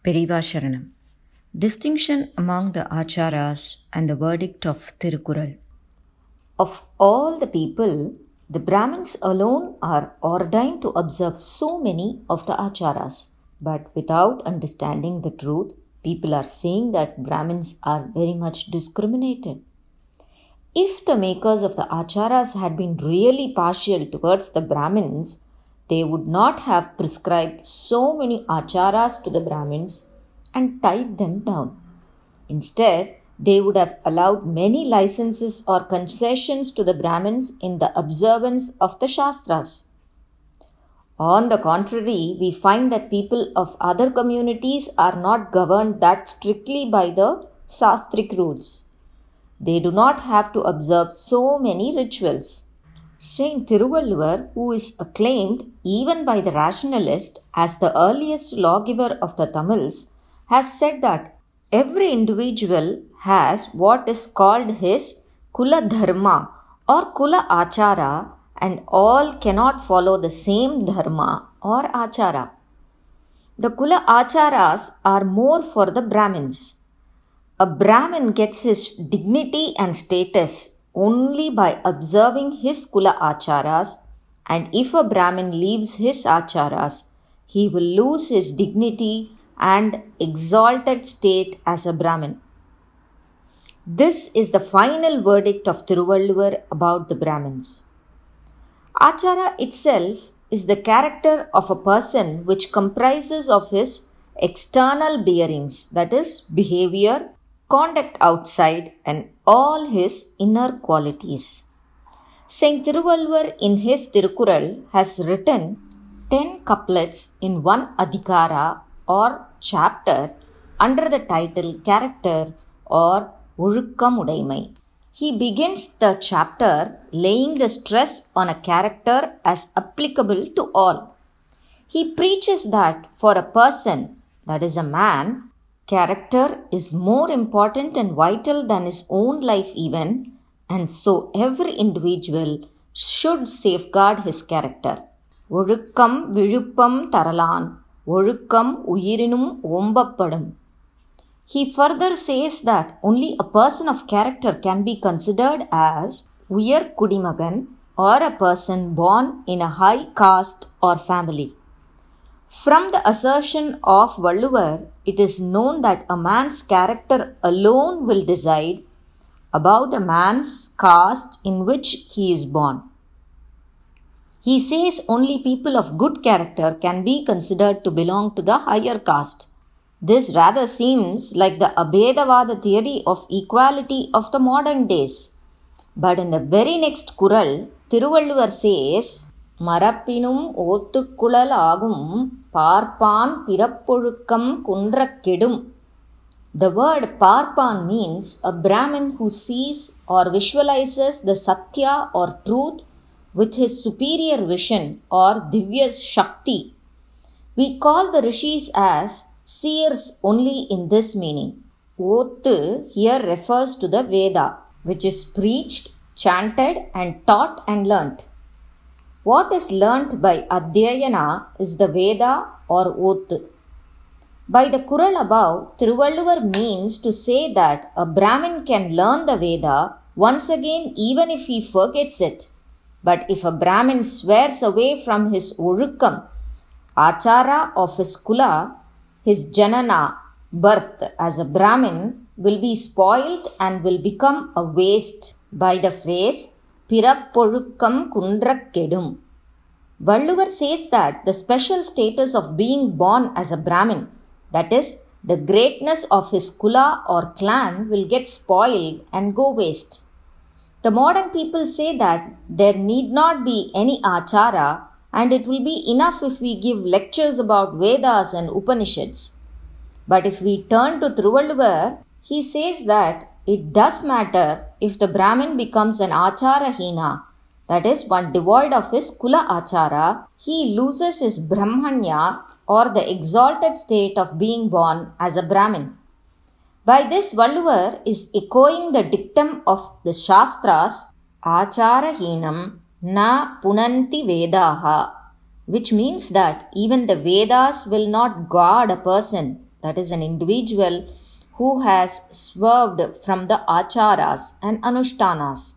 Periva Sharanam. Distinction among the Acharas and the verdict of Tirukural. Of all the people, the Brahmins alone are ordained to observe so many of the Acharas. But without understanding the truth, people are saying that Brahmins are very much discriminated. If the makers of the Acharas had been really partial towards the Brahmins, they would not have prescribed so many Acharas to the Brahmins and tied them down. Instead, they would have allowed many licenses or concessions to the Brahmins in the observance of the Shastras. On the contrary, we find that people of other communities are not governed that strictly by the Sastric rules. They do not have to observe so many rituals. Saint Thiruvalluvar, who is acclaimed even by the rationalist as the earliest lawgiver of the Tamils, has said that every individual has what is called his Kula Dharma or Kula Achara, and all cannot follow the same Dharma or Achara. The Kula Acharas are more for the Brahmins. A Brahmin gets his dignity and status only by observing his Kula Acharas, and if a Brahmin leaves his Acharas, he will lose his dignity and exalted state as a Brahmin. This is the final verdict of Thiruvalluvar about the Brahmins. Achara itself is the character of a person which comprises of his external bearings, that is, behavior, conduct outside, and all his inner qualities. Saint Thiruvalluvar in his Tirukural has written 10 couplets in one adhikara or chapter under the title Character or Ozhukkam He begins the chapter laying the stress on a character as applicable to all. He preaches that for a person, that is a man, character is more important and vital than his own life even, and so every individual should safeguard his character. Ozhukkam Vizhuppam Taralan, Ozhukkam Uyirinum Ombappadum. He further says that only a person of character can be considered as Uyar Kudimagan or a person born in a high caste or family. From the assertion of Valluvar, it is known that a man's character alone will decide about a man's caste in which he is born. He says only people of good character can be considered to belong to the higher caste. This rather seems like the Abhedavada theory of equality of the modern days. But in the very next Kural, Thiruvalluvar says, Marappinum Ottukkulal Agum Parpan Pirappozhukkam Kundrakkidum. The word Parpan means a Brahmin who sees or visualizes the Satya or truth with his superior vision or Divya Shakti. We call the Rishis as seers only in this meaning. Ottu here refers to the Veda, which is preached, chanted, and taught and learnt. What is learnt by Adhyayana is the Veda or Ottu. By the Kural above, Thiruvalluvar means to say that a Brahmin can learn the Veda once again even if he forgets it. But if a Brahmin swears away from his Ozhukkam, Achara of his Kula, his Janana, birth as a Brahmin, will be spoilt and will become a waste by the phrase Pirappozhukkam Kundrakkidum. Valluvar says that the special status of being born as a Brahmin, that is, the greatness of his Kula or clan, will get spoiled and go waste. The modern people say that there need not be any Achara, and it will be enough if we give lectures about Vedas and Upanishads. But if we turn to Thiruvalluvar, he says that it does matter if the Brahmin becomes an Acharahina, that is, one devoid of his Kula Achara, he loses his Brahmanya or the exalted state of being born as a Brahmin. By this, Valluvar is echoing the dictum of the Shastras, Acharahinam na punanti Vedaha, which means that even the Vedas will not guard a person, that is, an individual who has swerved from the acharas and anushtanas.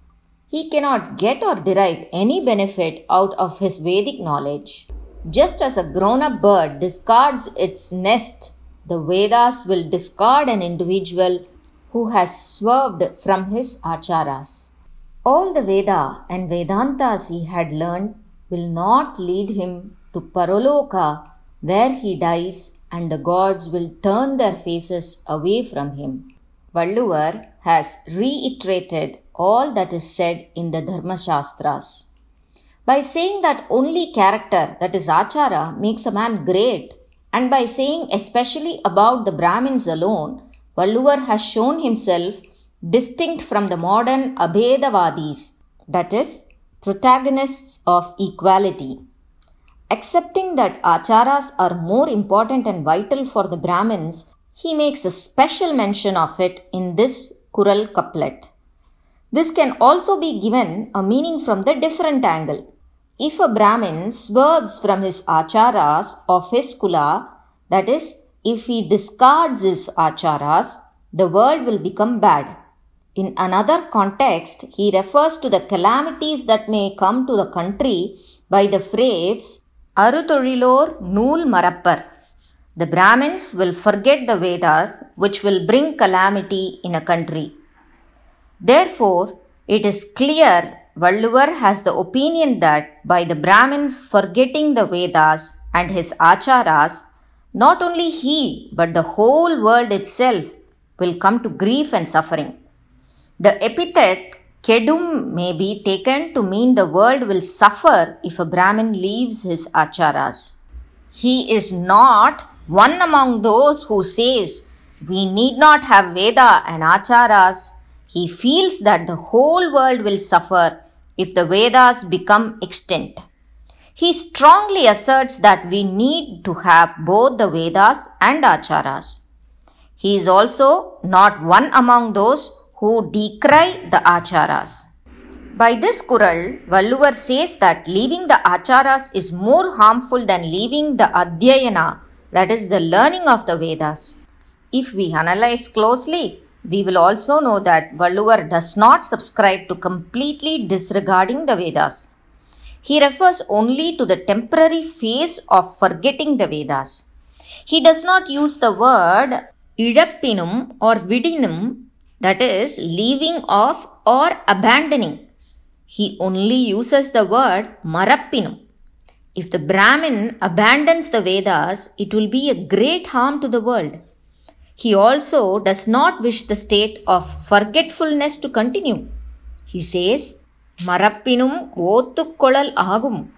He cannot get or derive any benefit out of his Vedic knowledge. Just as a grown-up bird discards its nest, the Vedas will discard an individual who has swerved from his acharas. All the Veda and Vedantas he had learned will not lead him to Paraloka, where he dies and the gods will turn their faces away from him. Valluvar has reiterated all that is said in the Dharma Shastras. By saying that only character, that is achara, makes a man great, and by saying especially about the Brahmins alone, Valluvar has shown himself distinct from the modern Abhedavadis, that is, protagonists of equality. Accepting that acharas are more important and vital for the Brahmins, he makes a special mention of it in this Kural couplet. This can also be given a meaning from the different angle. If a Brahmin swerves from his acharas of his kula, that is, if he discards his acharas, the world will become bad. In another context, he refers to the calamities that may come to the country by the phrase, Arutholilor Nool Marappar. The Brahmins will forget the Vedas, which will bring calamity in a country. Therefore, it is clear Valluvar has the opinion that by the Brahmins forgetting the Vedas and his acharas, not only he but the whole world itself will come to grief and suffering. The epithet Kedum may be taken to mean the world will suffer if a Brahmin leaves his acharas. He is not one among those who says we need not have Veda and acharas. He feels that the whole world will suffer if the Vedas become extinct. He strongly asserts that we need to have both the Vedas and acharas. He is also not one among those who decry the acharas. By this Kural, Valluvar says that leaving the acharas is more harmful than leaving the Adhyayana, that is the learning of the Vedas. If we analyze closely, we will also know that Valluvar does not subscribe to completely disregarding the Vedas. He refers only to the temporary phase of forgetting the Vedas. He does not use the word Ilappinum or Vidinum, that is, leaving off or abandoning. He only uses the word Marappinum. If the Brahmin abandons the Vedas, it will be a great harm to the world. He also does not wish the state of forgetfulness to continue. He says, Marappinum Ottukkolal Agum.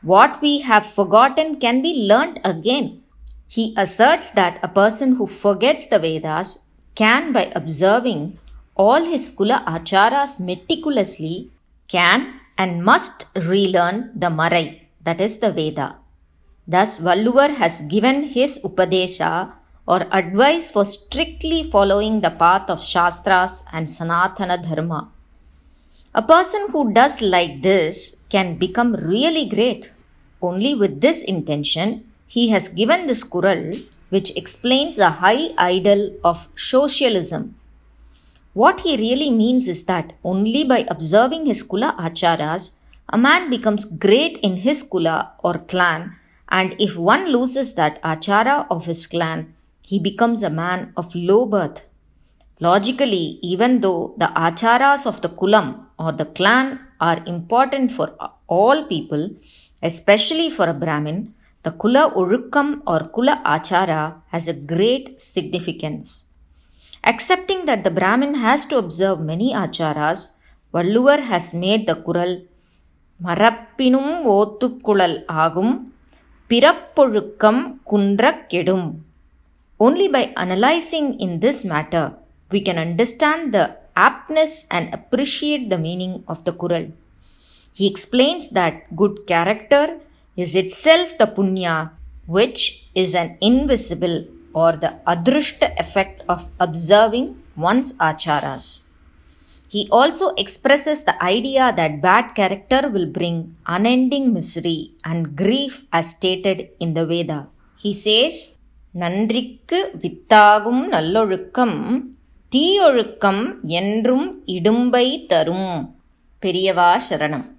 What we have forgotten can be learnt again. He asserts that a person who forgets the Vedas can, by observing all his kula acharas meticulously, can and must relearn the Marai, that is the Veda. Thus, Valluvar has given his Upadesha or advice for strictly following the path of Shastras and Sanatana Dharma. A person who does like this can become really great. Only with this intention, he has given this Kural, which explains the high ideal of socialism. What he really means is that only by observing his Kula acharas, a man becomes great in his Kula or clan, and if one loses that achara of his clan, he becomes a man of low birth. Logically, even though the acharas of the kulam or the clan are important for all people, especially for a Brahmin, the kula urukkam or kula achara has a great significance. Accepting that the Brahmin has to observe many acharas, Valluvar has made the Kural Marappinum Ottukkolal Agum Pirappolukkam Kundrak Kedum. Only by analyzing in this matter, we can understand the aptness and appreciate the meaning of the Kural. He explains that good character is itself the punya, which is an invisible or the adrushta effect of observing one's acharas. He also expresses the idea that bad character will bring unending misery and grief as stated in the Veda. He says, நன்றிக்கு வித்தாகும் நல்லொழுக்கம் தீயொழுக்கம் என்றும் இடும்பை தரும். பெரியவா சரணம்.